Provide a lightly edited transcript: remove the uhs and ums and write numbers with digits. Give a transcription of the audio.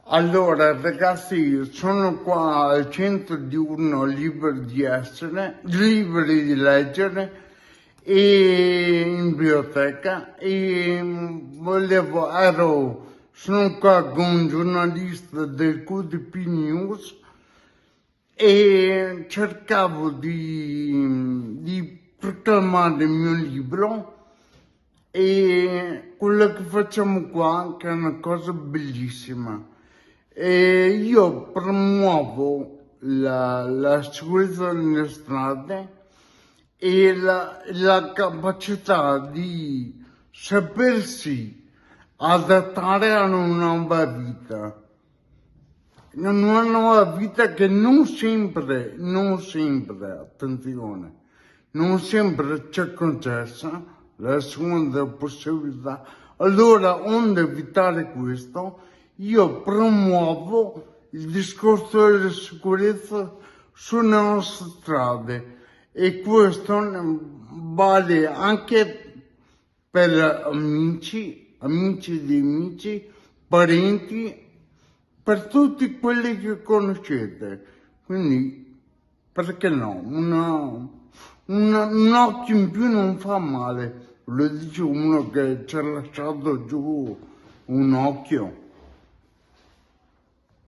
Allora, ragazzi, sono qua al centro di uno liberi di essere, liberi di leggere e in biblioteca e sono qua con un giornalista del QDP News e cercavo di proclamare il mio libro. E quello che facciamo qua, che è una cosa bellissima, io promuovo la sicurezza nelle strade e la capacità di sapersi adattare a una nuova vita. Una nuova vita che non sempre, attenzione, non sempre c'è concessa la seconda possibilità. Allora, onde evitare questo, io promuovo il discorso della sicurezza sulle nostre strade e questo vale anche per amici di amici, parenti, per tutti quelli che conoscete. Quindi, perché no? Un occhio in più non fa male, lo dice uno che ci ha lasciato giù un occhio.